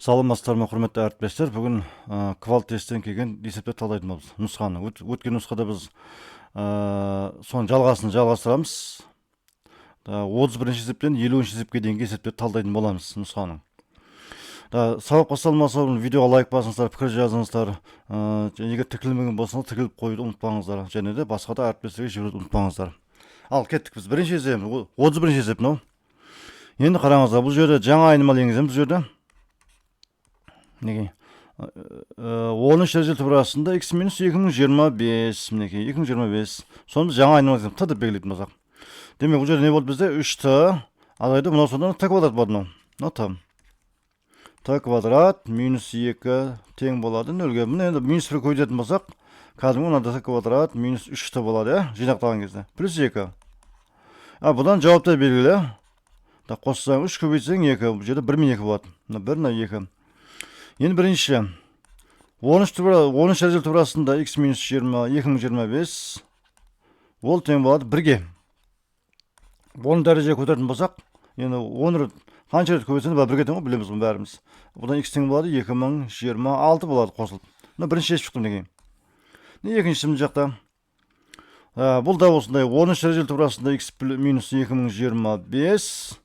Саламатсыздар ма, құрметті әріптестер. Бүгін квал тесттен келген есепті талдайтын боламыз. Нұсқаны. Өткен нұсқада біз соның жалғасын жалғастырамыз. 31 есептен 50 есепке дейінгі есепті талдайтын боламыз нұсқаның. Сабаққа салмаса видеоға лайк басыңыздар, пікір жазыңыздар. Егер тіркелмеген болсаңыз тіркеліп қоюды ұмытпаңыздар. Және де басқа да әріптестерге жіберуді ұмытпаңыздар. Ал кеттік біз. Бірінші есеп, 31 есеп мынау. Енді қараңыздар, бұл жерде жаңа айнымал енгіземіз. Бұл жерде неге 10 дәрежелі түбірасында x минус 2025 мінекей 2025. Соны жаңа айнымал енгіземіз. Т деп белгілейтін болсақ. Демек бұл жерде не болды бізде? 3t алайда мынау содан т квадрат болады мынау. Т. Т квадрат минус 2 тең болады 0-ге. Мұны енді минус 1 көйтетін болсақ, кәдімгі мынада т квадрат минус 3t болады, жинақтаған кезде. Плюс 2. Бұдан жауапты белгілі. Қоссаң 3 көбейтсең 2. Бұл жерде 1 мен 2 болады. 1 на 2. Енді бірінші 13 дәрежелі түбірасында x минус 2025 ол тең болады 1-ге. 10 дәреже көтеретін болсақ, енді 10 рет қанша рет көбейтсең 1-ге тең ғой, білеміз бұны бәріміз. Бұдан x тең болады 2026 болады қосылып. Бірінші шешіп шықтым неге. Екінші мына жақта. Бұл да осындай 13 дәрежелі түбірасында x минус 2025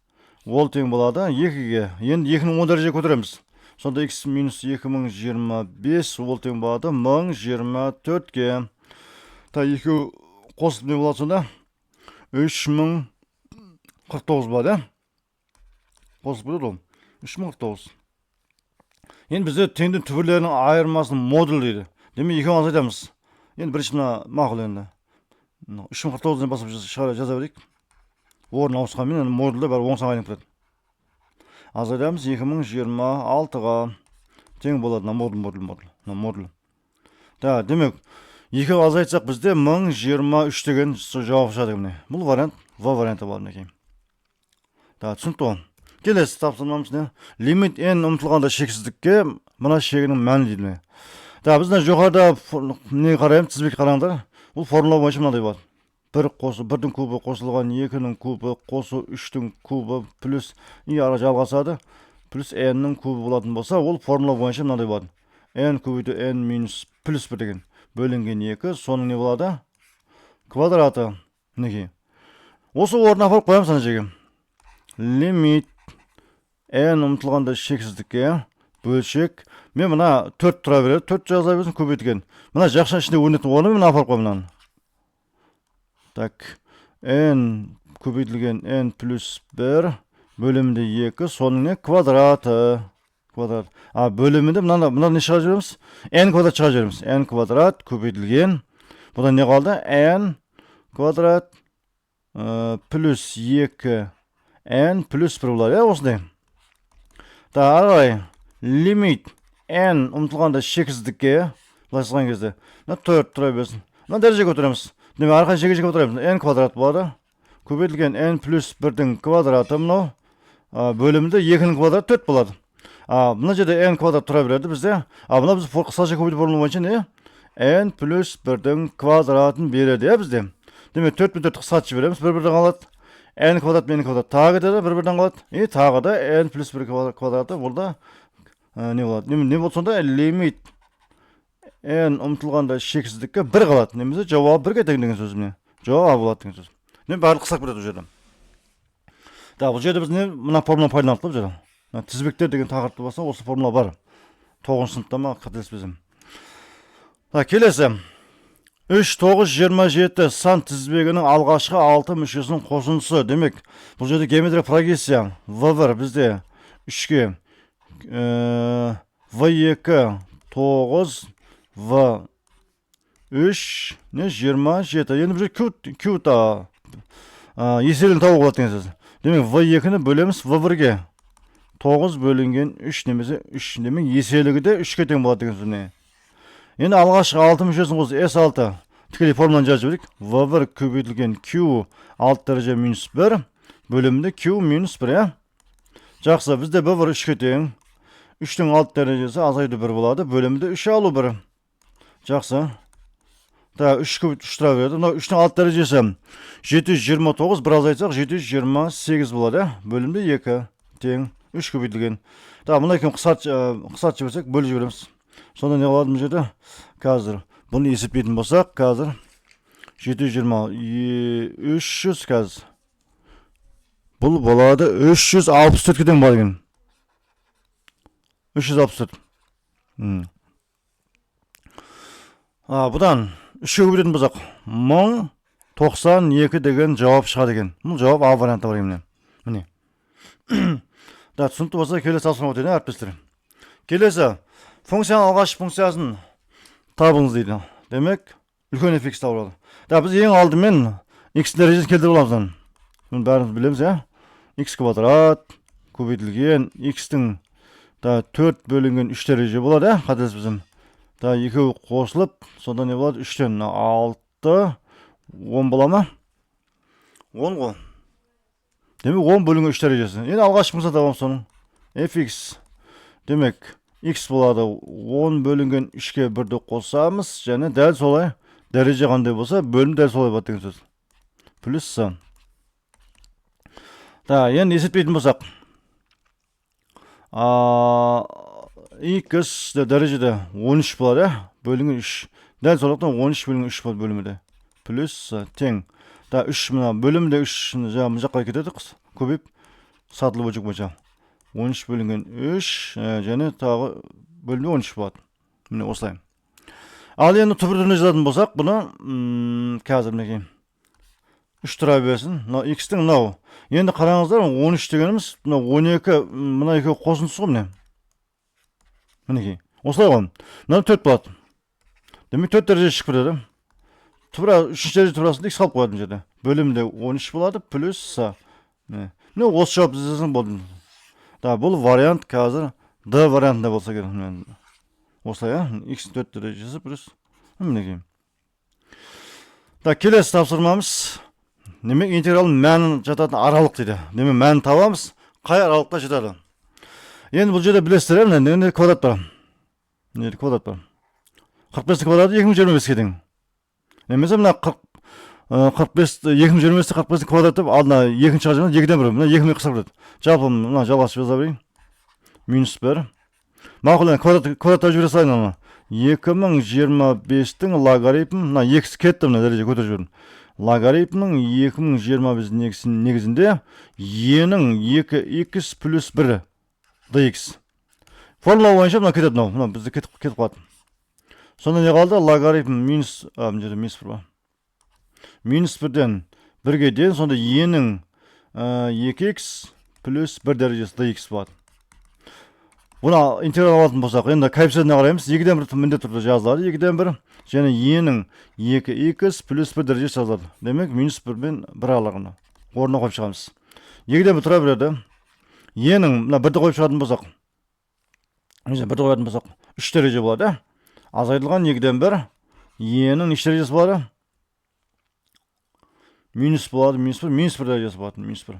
ол тең болады 2-ге. Енді 2-ні 10 дәреже көтереміз. Сонда x минус 2025 ол тең болады 1024-ге. Екі қосылып не болады сонда? 3049 болады. Қосылып көреді ол. 3049. Енді бізде теңдік түбірлерінің айырмасының модуль дейді. Демек екеуін азайтамыз. Енді бірінші мына мақұл енді. 3049-ден басып жаза берейік. Орын ауысқанмен модульде бәрі оң саңа айнып тұрады. Азайтамыз 2026-ға тең болады модуль. Демек, екі азайтсақ бізде 1023 деген жауап шығады. Бұл вариант, В варианты бар неке. Түсінікті ол. Келесі тапсырмамыз не? Лимит n ұмтылғанда шексіздікке мына шегінің мәні дейді. Біздің жоғарыда не қараймыз, тізбек қараңдар. Бұл формула бойынша мынандай бар. 1-дің кубы қосылған 2-ның кубы қосу 3-дің кубы плюс ара жалғасады плюс n-ның кубы болатын болса, ол формула бойынша мынандай бар. n көбейту n минус плюс 1 деген бөлінген 2, соның не болады? Квадраты. Неге? Осы орнына апарып қоямыз ана жерге. Лимит n ұмтылғанда шексіздікке бөлшек. Мен мына 4 тұра береді. 4 жаза берсін көбейткен. Мына жақшан ішінде өрнетін орны мен апарып қоямын. n көбейтілген n плюс 1 бөлімінде 2, соның не? Квадраты. Бөлімінде мына не шыға жеріміз? n квадрат шыға жеріміз. n квадрат көбейтілген. Бұдан не қалды? n квадрат плюс 2 n плюс 1 болады. Осындай. Арай, лимит n ұмтылғанда шексіздікке былайсызған кезде 4 тұра берсін. Мына дәреже көтереміз. Демек арқан шеге көтереміз. n квадрат болады. Көбейтілген n плюс 1-дің квадраты мынау. Бөлімінде 2-ның квадраты 4 болады. Мына жерде n квадрат тұра береді бізде. Мына біз қысқаша көбейту формула бойынша не? n плюс 1-дің квадратын береді бізде. Демек 4 пен 4 қысқартып жібереміз. 1-1-ден қалады. n квадрат мен квадрат тағы кетеді. 1-1-ден қалады. Тағы да n плюс 1 квадраты болды. Не болады? Не болды сонда? Лимит n ұмтылғанда шексіздікке 1 қалады. Немесе жауап 1-ге тең деген сөз міне. Жауап болады деген сөз. Барлық қысақ береді бұл жерде. Бұл жерде біз мына формула пайдаландық бұл жерде. Тізбектер деген тақырыпты болса, осы формула бар. 9 сыныпта ма қателеспесем. Келесі. 3, 9, 27 сан тізбегінің алғашқы 6 мүшесінің қосындысы. Демек, бұл жерде геометрия прогрессия. V1 бізде 3-ге V2 9 V3 27. Енді бір Q еселін тауы болады деген сөз. Демек V2-ні бөлеміз V1-ге. 9 бөлінген 3 немесе 3 демек еселігі де 3-ге тең болады деген сөз. Енді алғашқы 6 мүшесін қосы S6. Тікелей формуланы жазып жіберейік. V1 көбейтілген Q 6 дәреже минус 1 бөлімінде Q минус 1. Жақсы, бізде V1 3-ге тең. 3-дің 6 дәрежесі азайды 1 болады. Бөлімінде 3 алу 1. Жақсы. 3 тұра береді. 3-дің 6 дәрежесі 729, бір азайтсақ 728 болады. Бөлімде 2 тең 3 көбейтілген. Мына екен қысқартып жіберсек, бөліп жібереміз. Сонда не қалады бұл жерде? Қазір бұны есептейтін болсақ, қазір 720 300 қазір. Бұл болады 364-ке тең болады екен. 364. Бұдан 3-ке көбейтетін болсақ, 1092 деген жауап шығады екен. Бұл жауап А варианты бар екен. Міне. Түсінікті болса, келесі тапсырма өтейін, әріптестер. Келесі функцияның алғашқы функциясын табыңыз дейді. Демек, үлкен fx табылады. Біз ең алдымен x дәрежесін келтіріп аламыз. Бұны бәріміз білеміз, x квадрат көбейтілген x-тің 4 бөлінген 3 дәреже болады, қателеспесем. Екеуі қосылып, сонда не болады? 3-тен 6 10 бола ма? 10 ғой. Демек 10 бөлінген 3 дәрежесі. Енді алғашқы функция табамыз соның. fx. Демек x болады 10 бөлінген 3-ке 1-ді қосамыз, және дәл солай дәреже қандай болса, бөлім дәл солай болады деген сөз. Плюс с. Енді есептейтін болсақ. X дәрежеде 13 болады, бөлінген 3. Дәл солақтан 13 бөлінген 3 болады бөлімінде. Плюс тең. 3 мына бөлімде 3 мұ жаққа кетеді, көбейіп сатылы бөлшек бойынша. 13 бөлінген 3 және тағы бөлімде 13 болады. Міне осылай. Ал енді түбірден жазатын болсақ, бұны қазір мінекей 3 тұра берсін. X-тің мынау. Енді қараңыздар, 13 дегеніміз, 12, мына екеуі қосындысы ғой міне. Мінекей. Осылай ғой. Мына 4 болады. Демек 4 дәреже шығып кетеді. Тұбыра 3 дәреже тұбырасында x қалып қояды жерде. Бөлімде 13 болады, плюс с. Міне осы жауап іздесең болды. Бұл вариант қазір D вариантында болса керек. Осылай, x 4 дәрежесі плюс. Мінекей. Келесі тапсырмамыз. Демек интегралдың мәнін жататын аралық дейді. Демек мәнін табамыз, қай аралыққа жатады. Енді бұл жерде білесіздер, не квадрат бар. Не квадрат бар. 45 квадраты 2025-ке тең. Немесе мына 45 2025-те 45 квадраты алдына екінші жағына 2-ден 1. Мына 2-мен қысқа кетеді. Жалпы мына жалғасып жаза берейін. Минус 1. Мақұл, квадраттап жібере салайын ана. 2025-тің логарифм, мына x кетті, мына дәреже көтеріп жібердім. Логарифмның 2025 негізінде e-нің 2x плюс 1 dx. Формула бойынша мына кетеді, мына бізді кетіп қалады. Сонда не қалды? Логарифм минус 1 минус 1-ден 1-ге дейін, сонда e-нің 2x плюс 1 дәрежесі dx болады. Бұна интеграл алатын болсақ, енді коэффициентіне қараймыз. 2-ден 1 міндетті түрде жазылады, 2-ден 1, және e-нің 2x плюс 1 дәрежесі жазылады. Демек, минус 1 мен 1 аралығында. Орнына қойып шығамыз. 2-ден 1 тұра береді. E-нің 1-ді қойып шығатын болсақ, 3 дәреже болады. Азайтылған 2-ден 1, e-нің неше дәрежесі болады? Минус болады, минус 1 дәрежесі болады, минус 1.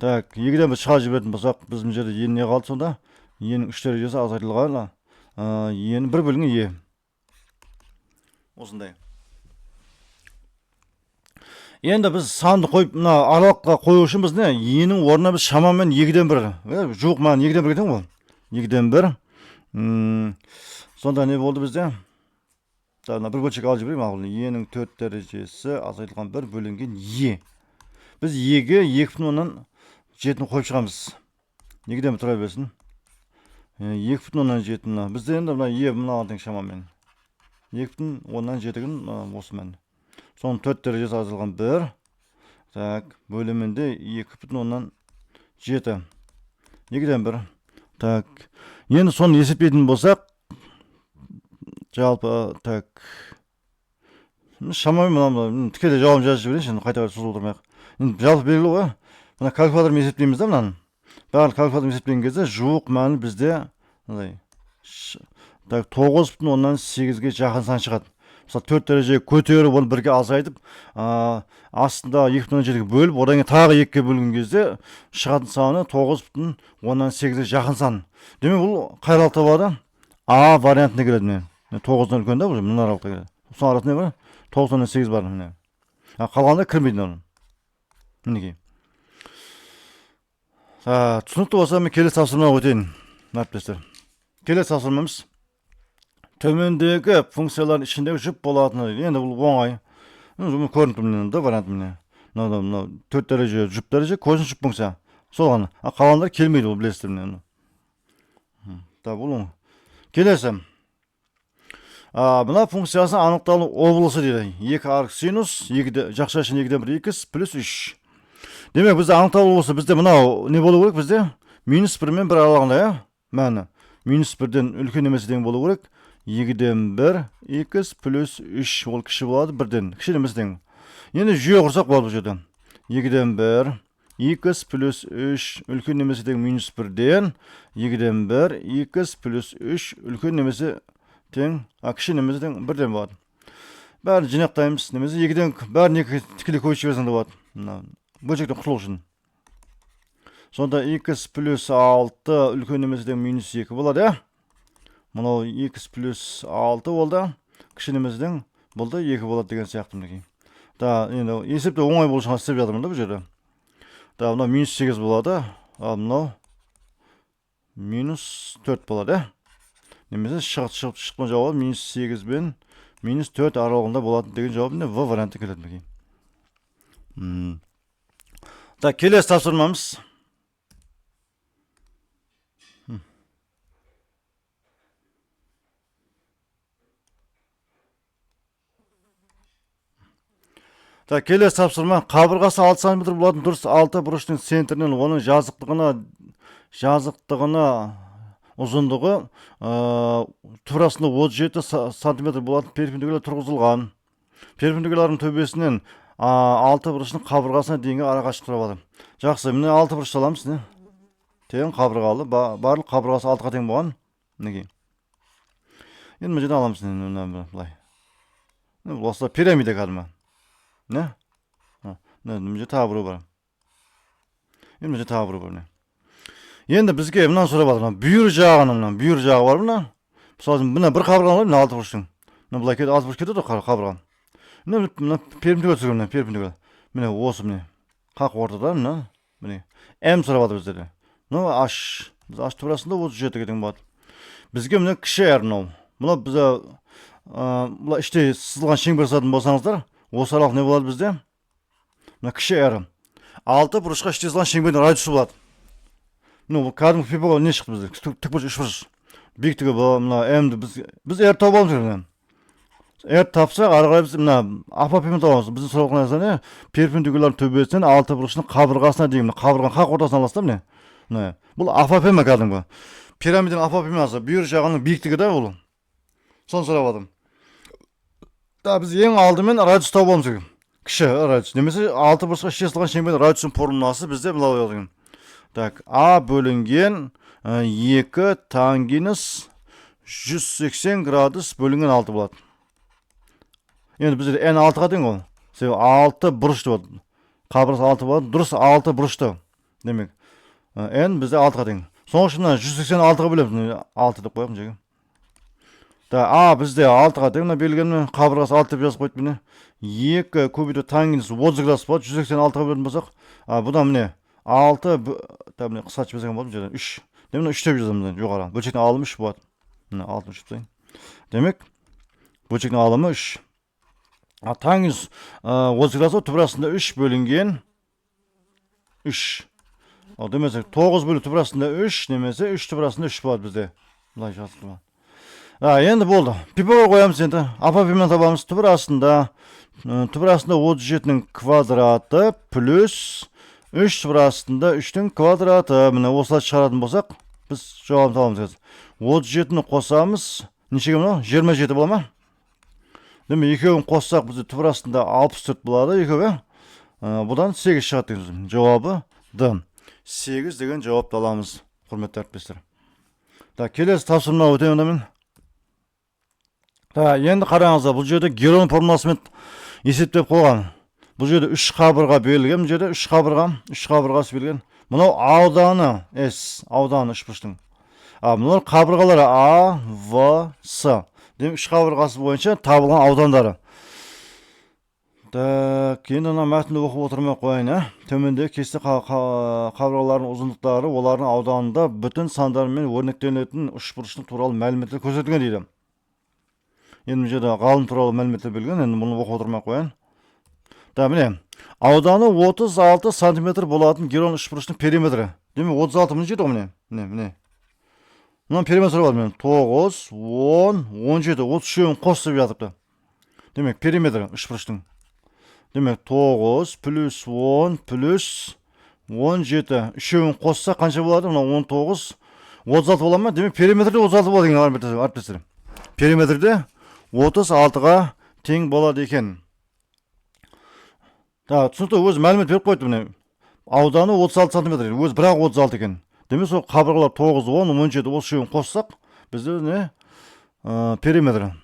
2-ден 1 шыға жіберетін болсақ, біздің жерде e не қалды сонда? E-нің 3 дәрежесі азайтылған, e-нің 1 бөлінген e. Осындай. Енді біз санды қойып, аралыққа қою үшін біз не? E-нің орнына біз шамамен 2-ден 1. Жоқ, маған 2-ден 1 кетен ғой. 2-ден 1. Сонда не болды бізде? Бір бөлшек алып жіберейін, мағылын. E-нің 4 дәрежесі азайтылған 1 бөлінген e. Біз e-ге 2,7 қойып шығамыз. 2-ден 1 тұра берсін. 2,7. Бізде енді e мына алдың шамамен. 2,7-гін осы мән. Соның 4 дәрежесі азайтылған 1. Бөлімінде 2,7. 2-ден 1. Енді соны есептейтін болсақ, жалпы, шамамен тікелей жауабын жазып жіберейінші, қайта созып отырмайық. Жалпы белгілі ғой. Мына калькулятормен есептейміз да мынаны. Бәрі калькулятормен есептеген кезде жуық мәні бізде 9,8-ге жақын сан шығады. Мысалы 4 дәреже көтеріп, оны бірге азайтып, астында 2,7-ге бөліп, одан кейін тағы 2-ге бөлген кезде шығатын саны 9,8-ге жақын сан. Демек бұл қай аралықта болады? А вариантына келеді мен. 9-дан үлкен да, мына аралықта келеді. Соның арасында бар? 9,8 бар. Қалғанда кірмейді оны. Мінекей. Түсінікті болса мен келесі тапсырмаға өтейін. Әріптестер. Келесі тапсырмамыз төмендегі функциялардың ішіндегі жұп болатыны. Енді бұл оңай. Көрініп тұрмын да вариант міне. Мынау 4 дәреже жұп дәреже, көзін жұп функция. Сол ғана. Қалғандар келмейді, ол білесіздер міне. Бұл оңай. Келесі. Мына функциясының анықталу облысы дейді. 2 арк синус, жақша үшін 2-ден 1 x плюс 3. Демек бізде анықталу облысы бізде мынау не болу керек бізде? -1 мен 1 аралығында, мәні. -1-ден үлкен немесе тең болу керек. 2-ден 1 x плюс 3 ол кіші болады, 1-ден кіші немесе тең. Енді жүйе құрсақ болады бұл жерде. 2-ден 1 x плюс 3 үлкен немесе тең -1-ден 2-ден 1 x плюс 3 үлкен немесе тең, кіші немесе тең 1-ден болады. Бәрін жинақтаймыз. Немесе 2-ден бәрін 2 тікелей көшіп жіберсең де болады. Бөлшектен құтылу үшін. Сонда x плюс 6 үлкен немесе тең -2 болады, Мынау x плюс 6 болды. Кіші немесе тең болды 2 болады деген сияқты мінекей. Енді есепте оңай болу үшін істеп жатырмын да бұл жерде. Мынау -8 болады. Мынау -4 болады, Немесе шыққан жауабы -8 бен -4 аралығында болады деген жауап не В варианты келеді мінекей. Келесі тапсырмамыз. Келесі тапсырма. Қабырғасы 6 см болатын дұрыс 6 бұрыштың центрінен оның жазықтығына ұзындығы турасында 37 см болатын перпендикуляр тұрғызылған. Перпендикулардың төбесінен 6 бұрышының қабырғасына дейінгі арақашықтығы болады. Жақсы, міне 6 бұрыш аламыз, не? Тең қабырғалы, барлық қабырғасы 6-ға тең болған. Неге? Енді мына жерден аламыз, не былай. Осы пирамида кәдімгі. Не? Мына жерде тағы біреу бар. Мына жерде тағы біреу бар, не? Енді бізге мынаны сұрап жатыр. Бүйір жағы бар мына. Мысалы, мына бір қабырға бар, мына 6 бұрыштың. Мына былай кетеді, 6 бұрыш кетеді қабырға. Мына перпендикуляр түсірген, мына перпендикуляр. Міне осы міне. Қақ ортада мына. Міне. М сұрап жатыр біздерде. Мына H. Біз H турасында 37-ге тең болады. Бізге мына кіші R мынау. Мына бізде іште сызылған шеңбер жасайтын болсаңыздар, осы аралық не болады бізде? Мына кіші R. 6 бұрышқа іште сызылған шеңбердің радиусы болады. Бұл кәдімгі фибоға не шықты бізде? Тікбұрыш, үшбұрыш. Биіктігі мына M-ді біз R тауып аламыз жерден. R тапсақ, ары қарай біз мына апофемін табамыз. Біздің сұраққа жазған перпендикуляр төбесінен 6 бұрышының қабырғасына дейін, қабырғаның қақ ортасына аласыздар міне. Бұл апофема кәдімгі. Пирамиданың апофемасы, бүйір жағының биіктігі да бұл. Соны сұрап алдым. Біз ең алдымен радиус тауып аламыз керек. Кіші радиус. Немесе 6 бұрышқа шешілген шеңбердің радиусының формуласы бізде мынау жазылған. А бөлінген 2 тангенс 180 градус бөлінген 6 болады. Енді бізде n 6-ға тең ол. Себебі 6 бұрышты болады. Қабырғасы 6 болады. Дұрыс 6 бұрышты. Демек, n бізде 6-ға тең. Соның үшін 186-ға бөлеміз. 6 деп қоямыз жерге. А бізде 6-ға тең мына берілген қабырғасы 6 деп жазып қойды міне. 2 көбейту тангенс 30 градус болады. 186-ға бөлетін болсақ, бұдан міне 6 міне қысқартып жазған болады жерден 3. Демек 3 деп жазамыз жоғары. Бөлшектің алымы 3 болады. Міне 6 3. Демек, бөлшектің алымы 3. Тангенс 30 градус түбірасында 3 бөлінген 3. Демесек 9 бөлі түбірасында 3 немесе 3 түбірасында 3 болады бізде. Бұлай жазылды. Енді болды. Пипаға қоямыз енді. Апофемін табамыз. Түбірасында 37-нің квадраты плюс 3 түбірасында 3-дің квадраты. Міне осылай шығаратын болсақ, біз жауабын табамыз. 37-ні қосамыз. Нешеге мынау? 27 бола ма? Демек, екеуін қоссақ бізде түбірасында 64 болады. Екеуі. Бұдан 8 шығады деген жауабы Д. 8 деген жауапты аламыз. Құрметті әріптестер. Келесі тапсырма өтемін мен. Енді қараңыздар, бұл жерде Геронов формуласымен есептеп қойған. Бұл жерде 3 қабырға берілген. Бұл жерде 3 қабырғасы берілген. Мынау ауданы S, ауданы 3 бұрыштың. Мынау қабырғалары А, В, С. Демек 3 қабырғасы бойынша табылған аудандары. Так, енді ана мәтінді оқып отырмай қояйын, төменде кесте қабырғаларының ұзындықтары олардың ауданында бүтін сандармен өрнектелетін үшбұрыштың туралы мәліметтер көрсетілген дейді. Енді бұл жерде ғалым туралы мәліметтер берілген, енді бұны оқып отырмай қояйын. Да, міне, ауданы 36 сантиметр болатын геron үшбұрыштың периметрі. Демек 36 міне жеті ғой, міне. Мына периметр бар, міне 9, 10, 17, 33-ін қосып жатыпты. Демек периметр үшбұрыштың. Демек 9 плюс 10 плюс 17. Үшеуін қосса қанша болады? Мына 19, 36 бола ма? Демек периметрде 36 болады екен әріптестер. Периметрде 36-ға тең болады екен. Түсінікті, өзі мәлімет беріп қойды міне. Ауданы 36 сантиметр, өзі бірақ 36 екен. Демек сол қабырғалар 9, 10, 17, 33-ін қоссақ, бізде не? Периметр.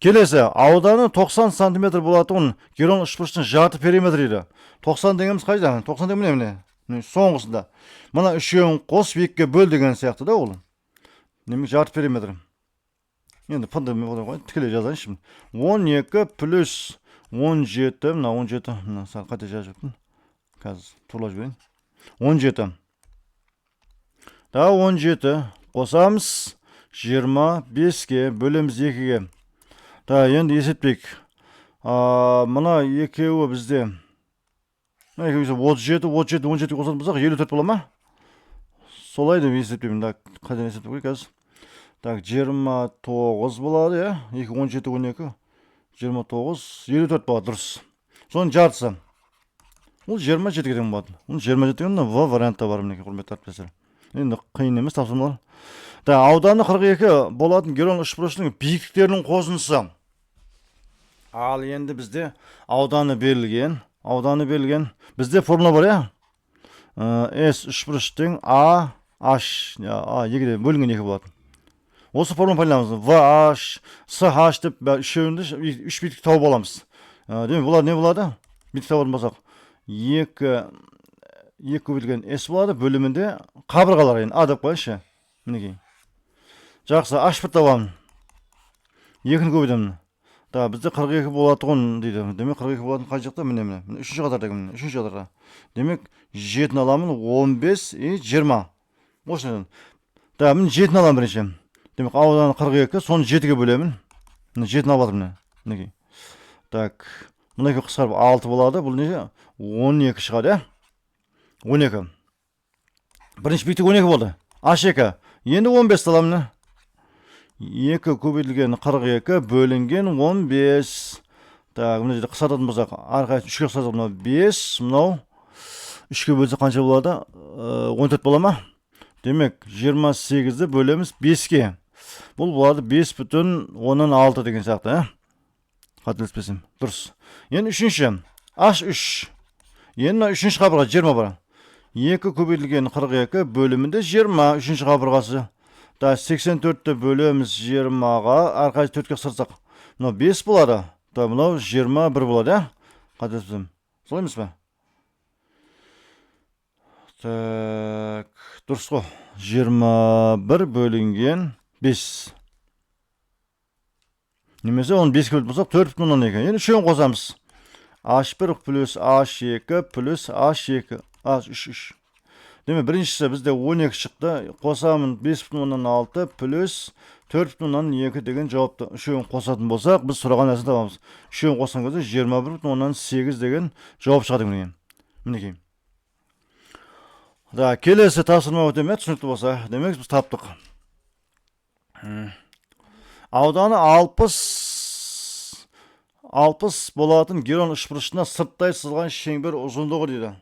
Келесі, ауданы 90 сантиметр болатын геron үшбұрыштың жарты периметрі еді. 90 дегеніміз қайда? 90 деген міне, соңғысында. Мына үшеуін қосып екіге бөл деген сияқты да ол. Демек жарты периметр. Енді пынды тікелей жазайыншы. 12 плюс 17, мына 17, мына сәл қате жазып жеттім. Қазір турлап жіберейін. 17. Да, 17 қосамыз 25-ке бөлеміз 2-ге. Да, енді есептейік. Мына екеуі бізде 37, 17 қосатын болсақ 54 бола ма? Солай деп есептеймін. Да, қайдан есептеп қой қазір. Так, 29 болады, 2, 17, 12, 29, 54 болады, дұрыс. Соның жартысы. Ол 27 деген болады. Ол 27 деген В вариантта бар, мінеке, құрметті әріптестер. Енді қиын емес тапсырмалар. Да, ауданы 42 болатын геron үшбұрыштың биіктіктерінің қосындысы. Ал енді бізде ауданы берілген. Бізде формула бар, S үшбұрыштың A, H, A2-де бөлінген 2 болады. Осы формула пайдаланамыз. VH, SH деп үшеуінде 3 биіктік тауып аламыз. Демек, бұлар не болады? Биіктік табатын болсақ, 2 көбейтілген S болады, бөлімінде қабырғалар ең. А деп қойшы. Мінекей. Жақсы, H1 табамын. 2-ні көбейтемін. Да, бізде 42 болатығын дейді. Демек 42 болатын қай жақта? Міне. 3-ші қатардагын. 3-ші қатарда. Демек 7-ні аламын, 15 и 20. Осыдан. Да, мен 7-ні аламын бірінші. Демек ауданы 42, соны 7-ге бөлемін. 7-ні алып жатырмын. Мінекей. Так, мына екі қысқарып 6 болады. Бұл неге? 12 шығады, 12. Бірінші биіктік 12 болды. H2. Енді 15 аламын. 2 көбейтілген 42 бөлінген 15. Так, мына жерде қысқартатын болсақ, әрқайсысын 3-ке қысқартсақ, мынау 5, мынау 3-ке бөлсе қанша болады? 14 бола ма? Демек 28-ді бөлеміз 5-ке. Бұл болады 5,6 деген сияқты, қателеспесем. Дұрыс. Енді үшінші H3. Енді үшінші қабырға 20 бар. 2 көбейтілген 42 бөлімінде 20, үшінші қабырғасы. Да, 84-ті бөлеміз 20-ға, әрқайсы 4-ке қысқартсақ, мынау 5 болады. Да, мынау 21 болады, қателеспесем. Солай емес пе? Так, дұрыс қой. 21 бөлінген 5. Немесе оны 5-ке бөліп болсақ, 4,2. Енді үшеуін қосамыз. H1 плюс H2 плюс H2. H3. Демек, біріншісі бізде 12 шықты. Қосамын 5,6 плюс 4,2 деген жауапты. Үшеуін қосатын болсақ, біз сұраған нәрсені табамыз. Үшеуін қосқан кезде 21,8 деген жауап шығады деген. Мінекей. Да, келесі тапсырма өтеме түсінікті болса, демек біз таптық. Ауданы 60 болатын геron үшбұрышына сырттай сызылған шеңбер ұзындығы дейді.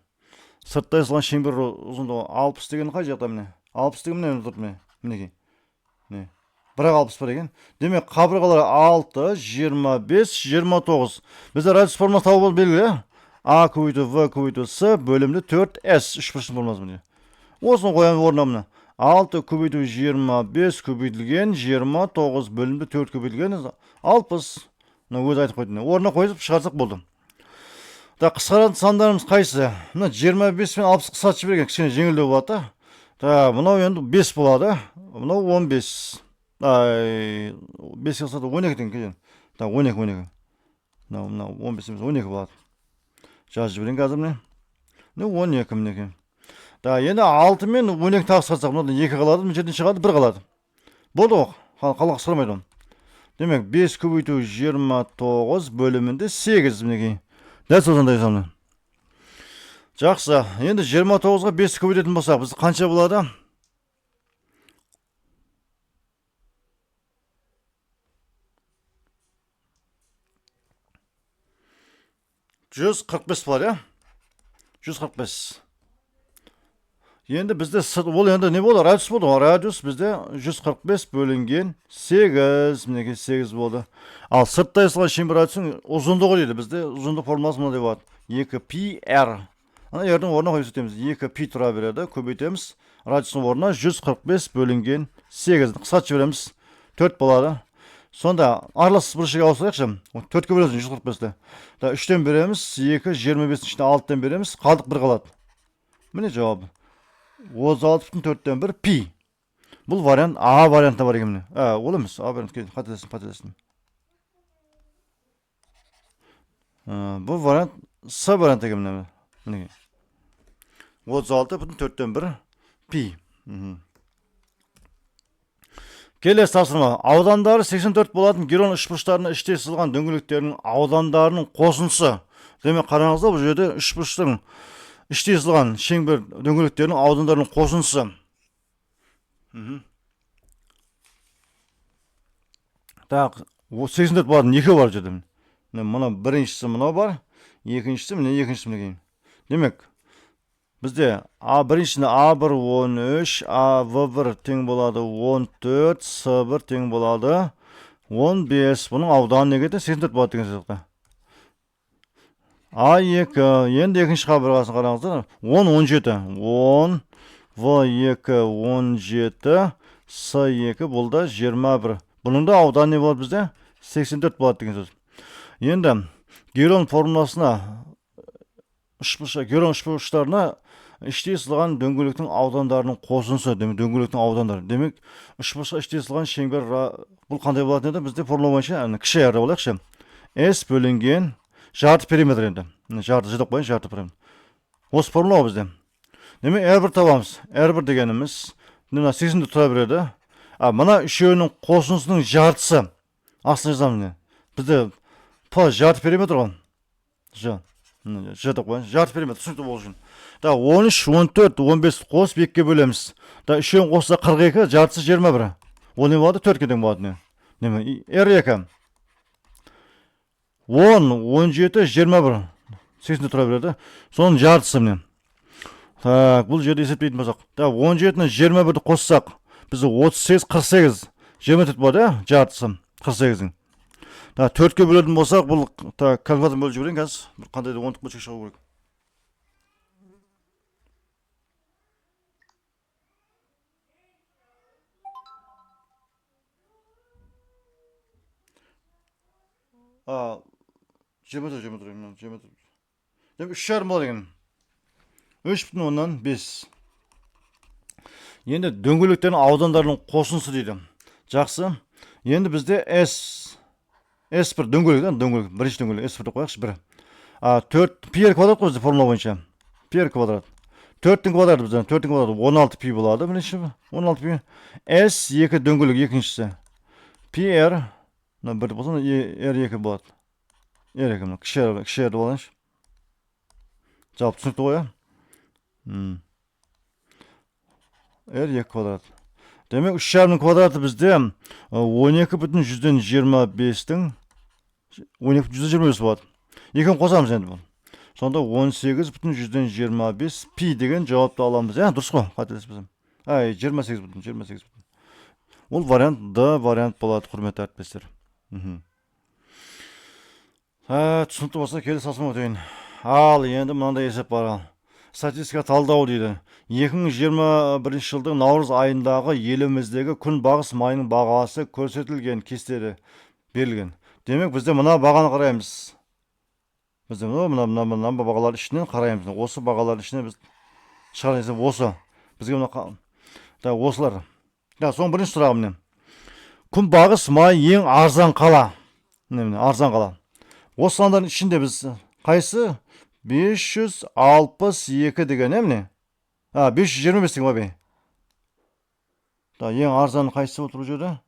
Сырттай сызылған шеңбер ұзындығы 60 деген қай жақта міне? 60 деген міне тұр міне. Мінекей. Бірақ 60 бар екен. Демек, қабырғалар 6, 25, 29. Бізде радиус формуласы тауып белгілі. A көбейту V көбейту S бөлімді 4S үшбұрыштың формуласы міне. Осыны қоямыз орнына міне. 6 көбейту 25 көбейтілген 29 бөлімді 4 көбейтілген 60. Өзі айтып қойды. Орнына қойып шығарсақ болды. Қысқаратын сандарымыз қайсы? 25 пен 60 қысқартып жіберген, кішкене жеңілдеу болады. Мынау енді 5 болады. Мынау 15. 5 қысқартып 12 деген. 12. Мынау 15 емес 12 болады. жазып жіберейін қазір міне. 12 мінекей. Да, енді 6 мен 12 тағысқансақ, мынадан 2 қалады, мына жерден шығады 1 қалады. Болды ғой, қалақ сұрамайды оны. Демек 5 көбейту 29 бөлімінде 8 мінекей. Дәл сондай санды. Жақсы, енді 29-ға 5 көбейтетін болсақ, біз қанша болады? Жүз 45 болады, я? 145. Енді бізде ол енді не болды? Радиус болды. Радиус бізде 145 бөлінген 8. Мінекей 8 болды. Ал сырттай сылған шеңбер радиусының ұзындығы дейді. Бізде ұзындық формуласы мынандай болады. 2πr. Ана ердің орнына қойып өтеміз. 2π тұра береді. Көбейтеміз. Радиусының орнына 145 бөлінген 8. Қысқартып жібереміз. 4 болады. Сонда аралас біршіге ауысырайықшы. 4-ке бөлеміз 145-ті. 3-тен береміз. 2, 25-дің ішінде 6-тен береміз. Қалдық 1 қалады. Міне жауабы. 36,4-тен 1 пи. Бұл вариант А вариантта бар екен. Ол емес. А вариант келді. Қателестім. Бұл вариант С вариант екен. 36,4-тен 1 пи. Келесі тапсырма. Аудандары 84 болатын геron үшбұрыштарына іштей сызылған дөңгелектерінің аудандарының қосындысы. Демек қараңыздар, бұл жерде үшбұрыштың іштей сызылған шеңбер дөңгелектерінің аудандарының қосындысы. Так, 84 болатын 2 бар жерде. Мына біріншісі мынау бар, екіншісі міне екіншісі мінекей. Демек бізде біріншісінде А1 13, А1 тең болады 14, С1 тең болады 15. Бұның ауданы неге де 84 болады деген сөз. А2 енді екінші қабырғасын қараңыздар. 10, 17. 10, В2 17, С2 бұл да 21. Бұның да ауданы не болады бізде? 84 болады деген сөз. Енді геron формуласына геron үшбұрыштарына іштей сызылған дөңгелектің аудандарының қосындысы, дөңгелектің аудандары. Демек, үшбұрышқа іштей сызылған шеңбер бұл қандай болатын еді? Бізде формула бойынша кіші r болайықшы. S бөлінген жарты периметр енді. Жарты жидық бойын жарты периметр. Осы формула бізде. Демек, R1 табамыз. R1 дегеніміз 80-де тұра береді. Мына үшеуінің қосындысының жартысы. Астын жазамыз. Бізде жарты периметр ғой. Жидық бойын жарты периметр. Түсінікті болу үшін. 13, 14, 15 қосып 2-ке бөлеміз. Үшеуін қосса 42, жартысы 21. Ол не болады? 4-ке тең болады. R2. 10, 17, 21. 80-де тұра береді. Соның жартысы міне. Бұл жерде есептейтін болсақ. 17-ні 21-ді қоссақ, бізде 38, 48. 24 болады, жартысы 48-дің. 4-ке бөлетін болсақ, бұл калькулятор бөліп жіберейін қазір. Қандай да 10-дық бөлшек шығу керек. Жеметр. Демек 3,5 болады екен. 3,5. Енді дөңгелектердің аудандарының қосындысы дейді. Жақсы. Енді бізде S1 дөңгелек, бірінші дөңгелек, S1 деп қояқшы 1. 4 пи квадрат қой бізде формула бойынша. Пи квадрат. 4-тің квадраты бізде, 4-тің квадраты 16 пи болады, бірінші 16 пи. S2 дөңгелек екіншісі. Пи R, бір болса, R2 болады. R2 кіші R болайыншы. Жауап түсінікті қоя. R2 квадрат. Демек 3,5-ның квадраты бізде 12,125-тің 12,125 болады. Екін қосамыз енді бұл. Сонда 18,125 пи деген жауапты аламыз. Дұрыс қой, қателеспесем. 28. Ол вариант Д вариант болады, құрметті әріптестер. Түсінікті болса, келесі тапсырма өтейін. Ал енді мынандай есеп бар. Статистика талдау дейді. 2021 жылдың наурыз айындағы еліміздегі күнбағыс майының бағасы көрсетілген кестеде берілген. Демек, бізде мына бағаны қараймыз. Бізде мына бағалар ішінен қараймыз. Осы бағалар ішінен біз шығарайыз. Осы. Бізге мына осылар. Соң бірінші сұрағым не? Күнбағыс май ең арзан қала. Арзан қала. Осы сандардың ішінде біз қайсы 562 деген эмне? 525 деген бе? Ең арзаны қайсысы отыр бұл жерде?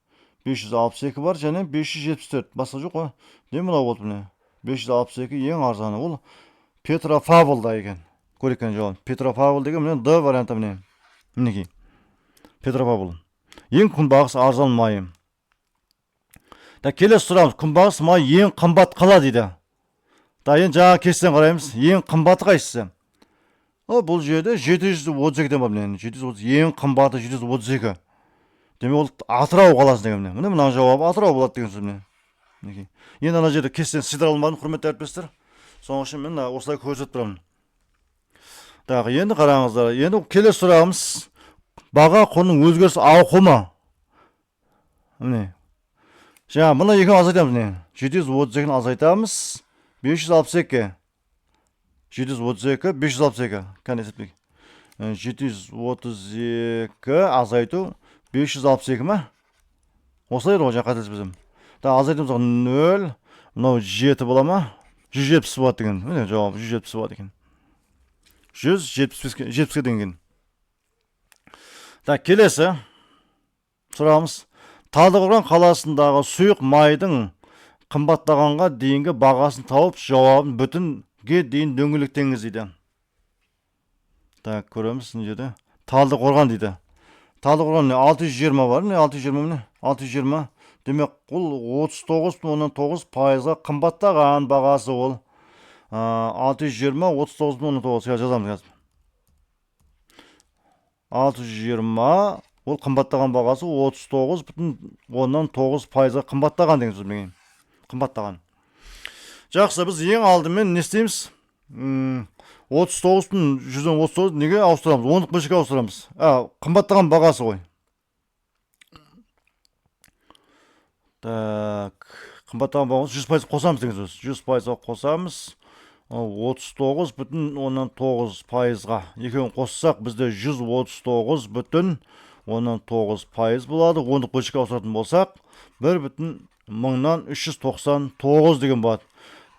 562 бар және 574. Басқа жоқ қой. Не мынау болды міне? 562 ең арзаны. Ол Петропавлда екен. Көрген жауап. Петропавл деген міне Д варианты міне. Мінекей. Петропавл. Ең күнбағыс арзан майы. Келесі сұрамыз. Күнбағыс майы ең қымбат қала дейді. Енді жаңа кестен қараймыз. Ең қымбаты қайсысы? Бұл жерде 732 бар міне. 730 ең қымбаты 732. Демек ол Атырау қаласы деген міне. Мына жауабы Атырау болады деген сөз міне. Мінекей. Енді ана жерде кестен сыйдыра алмадым, құрметті әріптестер. Соның үшін мен осылай көрсетіп тұрамын. Енді қараңыздар. Енді келесі сұрағымыз. Баға құнның өзгеріс ауқымы. Міне. Жаңа мына екеуін азайтамыз міне. 732-ні азайтамыз. 562. 732, 562. Кәне есептейік. 732 азайту 562 ма? Осылай ғой жаңа қателеспесем. Азайтымыз 0, мынау 7 бола ма? 170 болады деген. Міне жауап 170 болады екен. 170 деген. Келесі сұрағымыз. Талдықорған қаласындағы сұйық майдың қымбаттағанға дейінгі бағасын тауып, жауабын бүтінге дейін дөңгелектеңіз дейді. Көреміз не жерде? Талдықорған дейді. Талдықорған 620 бар, не 620 міне? 620. Демек, ол 39,9%-ға қымбаттаған бағасы ол. 620, 39,9 жазамыз қазір. 620 ол қымбаттаған бағасы 39,9%-ға қымбаттаған деген сөз деген. Қымбаттаған. Жақсы, біз ең алдымен не істейміз? 39-тың 139 неге ауыстырамыз? 10-лық бөлшекке ауыстырамыз. Қымбаттаған бағасы ғой. Қымбаттаған бағасы 100% қосамыз деген сөз. 100%-ға қосамыз. 39,9%-ға. Екеуін қоссақ бізде 139,9% болады. 10-лық бөлшекке ауыстыратын болсақ 1,399 деген болады.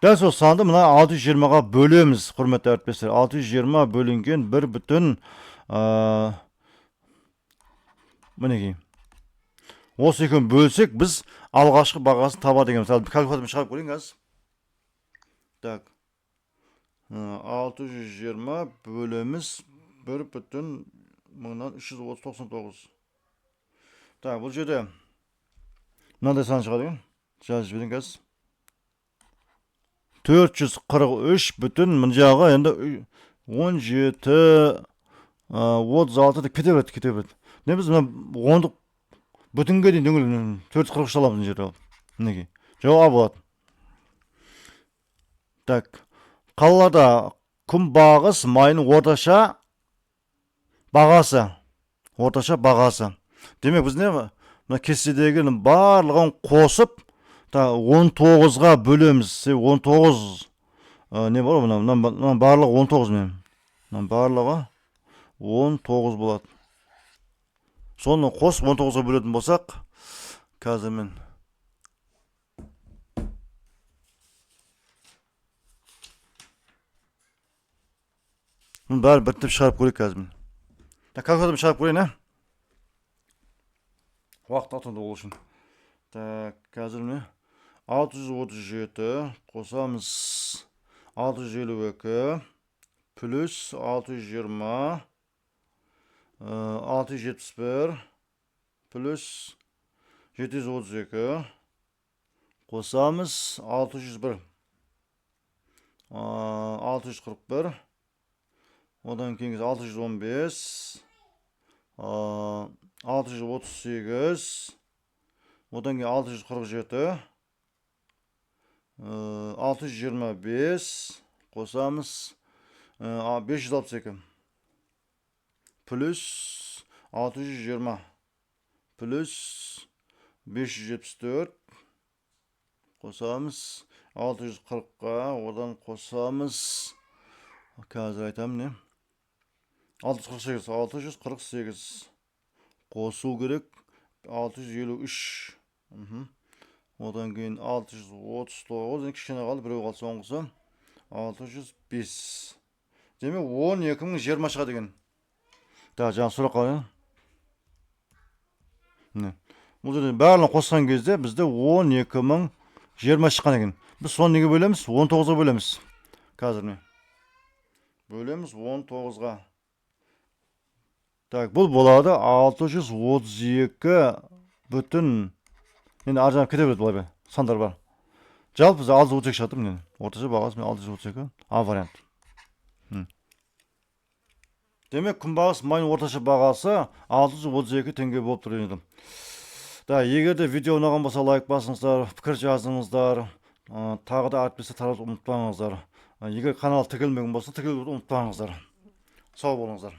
Дәл сол санды мына 620-ға бөлеміз, құрметті әріптестер. 620 бөлінген 1 мінекей. Осы екеуін бөлсек, біз алғашқы бағасын таба деген. Мысалы, калькулятормен шығарып көрейін қазір. 620 бөлеміз 1,399. Бұл жерде мынандай сан шығады екен. Жазып жіберейін қазір. 443 бүтін мына жағы енді 17 36 деп кете береді. Не біз мына 10-лық бүтінге дейін дөңгелек 443 аламыз мына жерде. Мінекей. Жауап болады. Қалаларда күнбағыс майының орташа бағасы. Демек біз не? Мына кестедегі барлығын қосып 19-ға бөлеміз. 19 не бар? Мына барлығы 19 мен. Мына барлығы 19 болады. Соны қосып 19-ға бөлетін болсақ, қазір мен бәрі біртіп шығарып көрейік қазір мен. Калькулятормен шығарып көрейін, уақыт атында ол үшін. Қазір міне 637 қосамыз 652 плюс 620 671 плюс 732 қосамыз 601 641 одан кейін 615 638 одан кейін 647 625 қосамыз 562 плюс 620 плюс 574 қосамыз 640-ға одан қосамыз қазір айтамын не 648 қосу керек 653 одан кейін 639 кішкене қалды біреу қалды соңғысы 605. Демек 12020 шығады екен. Да, жаңа сұрақ қойын. Бұл жерде барлығын қосқан кезде бізде 12020 шыққан екен. Біз соны неге бөлеміз? 19-ға бөлеміз. Қазір не? Бөлеміз 19-ға. Так, бұл болады 632 бүтін. Енді аржан кете береді бұлай бе? Сандар бар. Жалпы біз 632 шығады міне. Орташа бағасы 632. А вариант. Демек күнбағыс майының орташа бағасы 632 теңге болып тұр енді. Да, егер де видео ұнаған болса лайк басыңыздар, пікір жазыңыздар, тағы да әріптесті таратуды ұмытпаңыздар. Егер канал тіркелмеген болса тіркелуді ұмытпаңыздар. Сау болыңыздар.